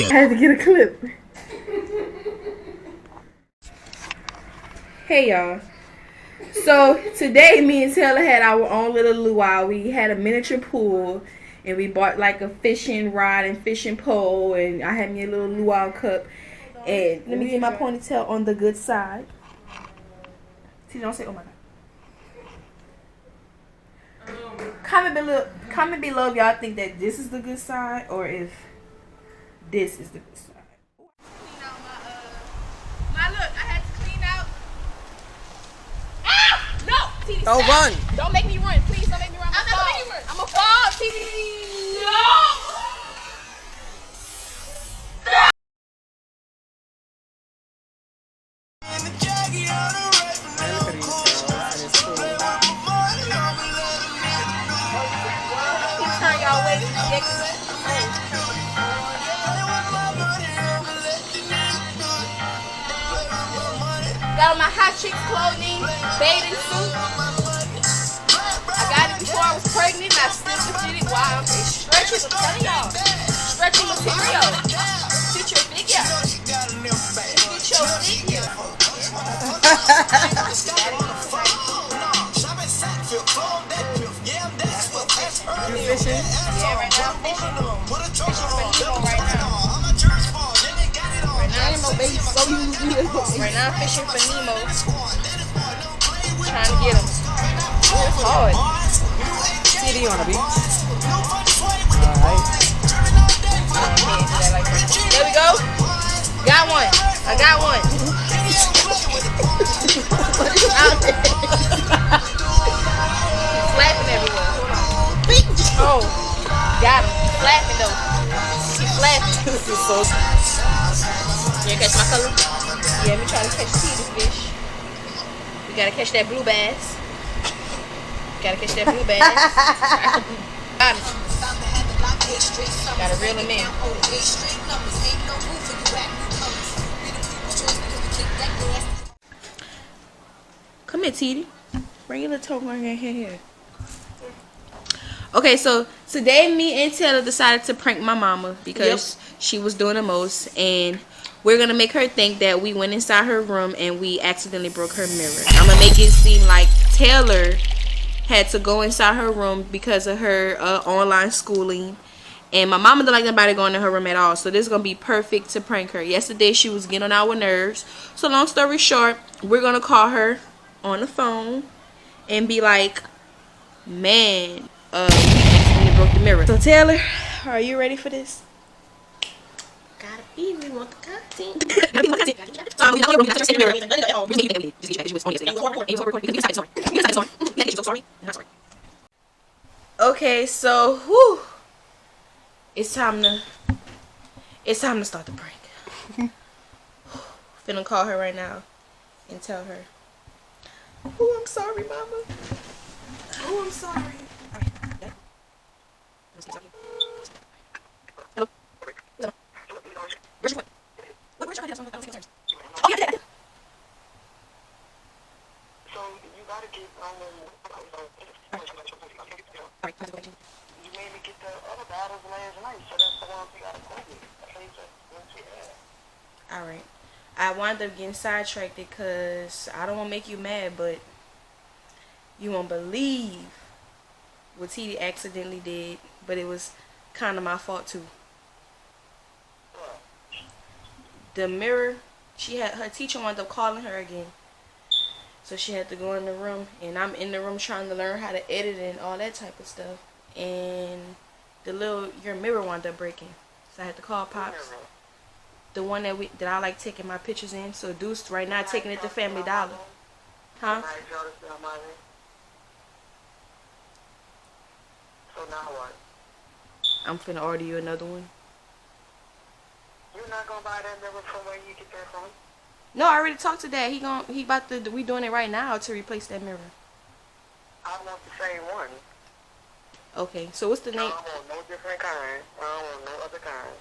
I had to get a clip. Hey y'all. So today me and Taylor had our own little luau. We had a miniature pool and we bought like a fishing rod and fishing pole, and I had me a little luau cup. And let me get my ponytail on the good side. See, don't say oh my god. Comment below if y'all think that this is the good side or if this is the good side. Clean out my look, I had to clean out. Ah! No! TD, don't run. Don't make me run, please. Don't make me run. I'm not gonna make you run. I'm a fall, TD. No! Turn y'all way ridiculous. Got on my hot chicks clothing, bathing suit. I got it before I was pregnant, and I still did it while I'm stretching. I'm telling y'all, stretching material. Fit your figure. Fit your figure. You fishing? Yeah, right now I'm fishing. Fishing for Nemo right now. Right now I'm fishing for Nemo. Trying to get him. It's hard. TD on the beach. Alright. There we go. Got one. I got one. He's flapping everywhere. Hold on. Oh, got him. He's flapping though. He's flapping. This is so. You catch my color? Yeah, let me try to catch this fish. We gotta catch that blue bass. Gotta catch that blue bass. Got it. Gotta reel him in. Come here, TD. Bring your little tongue right here. Okay, so today me and Taylor decided to prank my mama because she was doing the most, and we're gonna make her think that we went inside her room and we accidentally broke her mirror. I'm gonna make it seem like Taylor had to go inside her room because of her online schooling, and my mama don't like nobody going in her room at all, so this is gonna be perfect to prank her. Yesterday she was getting on our nerves, so long story short, we're gonna call her on the phone and be like, man, we accidentally broke the mirror. So Taylor, are you ready for this? Gotta be, we want the content. Okay, so whew, it's time to start the prank. Finna call her right now and tell her, oh, I'm sorry, mama. Oh, I'm sorry. Hello. Where's your phone? Where's your phone? Oh, yeah. So you gotta get you made me get the other battles last night, so that's the ones we gotta play with. Alright. I wound up getting sidetracked because I don't want to make you mad, but you won't believe what TD accidentally did, but it was kind of my fault too. The mirror, her teacher wound up calling her again, so she had to go in the room, and I'm in the room trying to learn how to edit and all that type of stuff, and your mirror wound up breaking, so I had to call Pops, the one that I like taking my pictures in. So Deuce right now taking it to Family Dollar. Huh? So now what? I'm finna order you another one. You're not gonna buy that mirror from where you get that from? No, I already talked to Dad. We doing it right now to replace that mirror. I want the same one. Okay, so what's the name? I don't want no different kind. I don't want no other kind.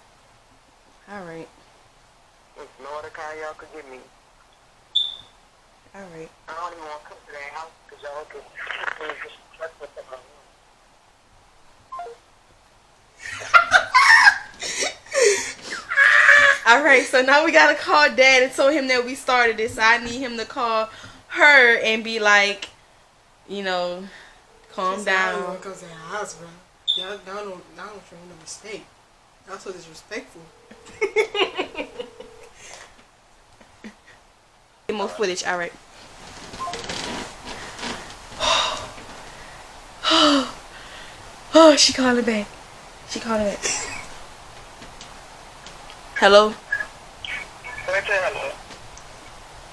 Alright. There's no other kind y'all could give me. Alright. I don't even want to come to that house because y'all could just trust with them. Alright, so now we gotta call Dad and tell him that we started this. So I need him to call her and be like, you know, calm down. Comes in the house, bro. Y'all don't show no mistake. Y'all so disrespectful. Get more footage, alright. Oh, she calling back. She calling back. Hello? Hello.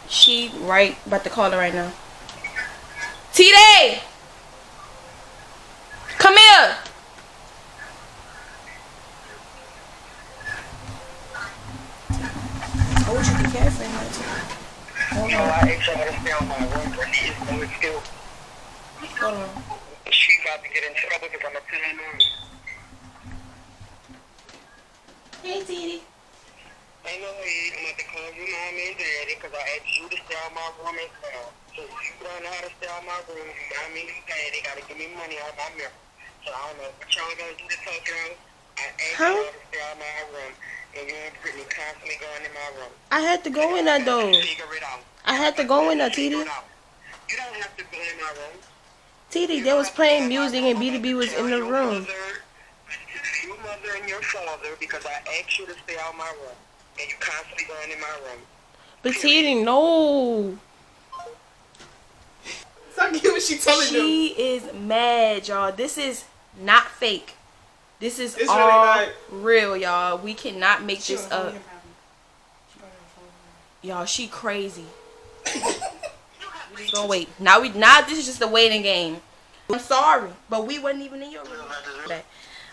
She right about to call her right now. T-Day! Come here! I wish you could care for him. Hold No, on. I asked her to stay on my room, but she is going still. Hold on. She's about to get in trouble because I'm going to tell her mom. Hey, T-Day. Ain't no way I'm about to call you mom and daddy because I asked you to stay on my room as well. So if you don't know how to stay on my room, you got me and daddy got to give me money on my mirror. So I don't know what y'all going to do to talk out. I asked y'all to stay on my room, and you and Brittany constantly going in my room. I had to go in there, though. Figure it out. I had to go in there, Figure T-Day. it out. You don't have to go in my room. T-Day, they was playing music and Beedy was in the room. Your mother and your father, because I asked you to stay out my room, and you constantly going in my room. But T-Day, no. So get what she telling them. She is mad, y'all. This is not fake. This is It's all really not. real, y'all. We cannot make this up. Y'all, she crazy. We just gonna wait. Now this is just a waiting game. I'm sorry, but we wasn't even in your room.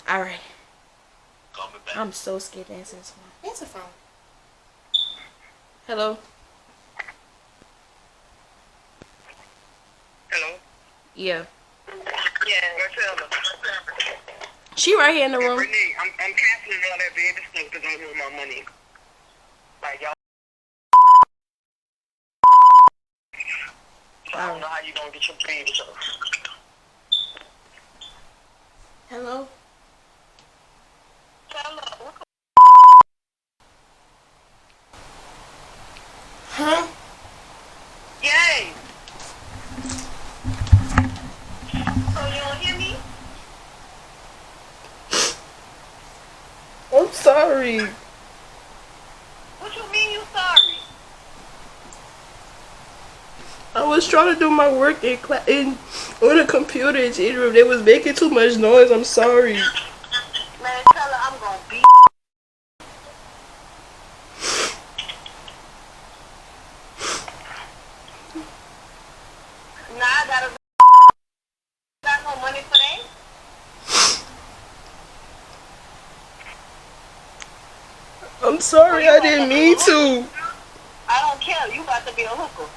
Alright. I'm so scared to answer this one. Answer phone. Hello? Hello? Yeah. Yeah. Marcella. She right here in the room. Brittany, I'm canceling all that baby stuff because I want my money. Like, y'all. So I don't know how you gonna get your baby stuff. Hello? Hello. Huh? Yay! So you don't hear me? I'm sorry. What you mean you sorry? I was trying to do my work in on the computer in the room. They was making too much noise. I'm sorry. Man, tell her I'm gonna beat. Nah, I got no money for that. I'm sorry. I didn't mean to. I don't care. You about to be a hooker.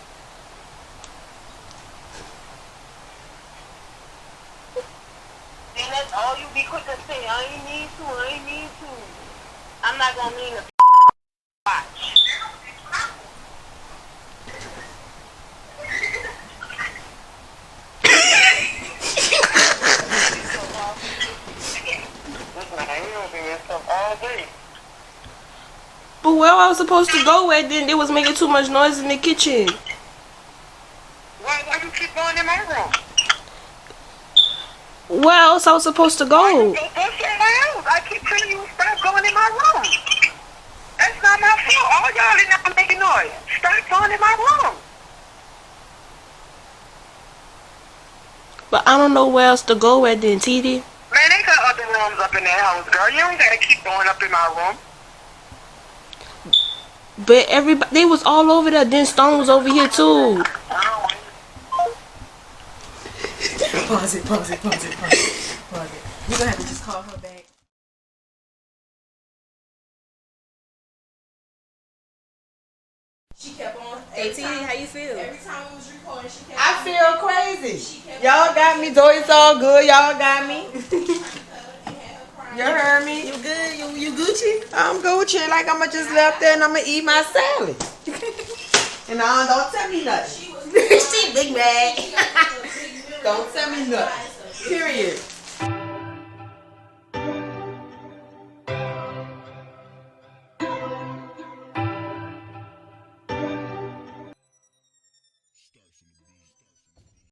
And that's all you be quick to say. I ain't need to. I'm not gonna mean to watch. All day. But where I was supposed to go at, then they was making too much noise in the kitchen. Why you keep going in my room? Where else I was supposed to Go go? somewhere else. I keep telling you stop going in my room. That's not my fault. All y'all in there making noise. Stop going in my room. But I don't know where else to go at then, TD. Man, they got other rooms up in that house, girl. You don't gotta keep going up in my room. But everybody, they was all over there. Then Stone was over here too. Pause it. We're gonna have to just call her back. She kept on. Hey, T, how you feel? Every time we was recording, she kept I feel crazy. Y'all got me, though it's all good. Y'all got me. You heard me? You good? You Gucci? I'm Gucci. Like I'ma just left there and I'ma eat my salad. And don't tell me nothing. She big mad. Don't tell me nothing. Period.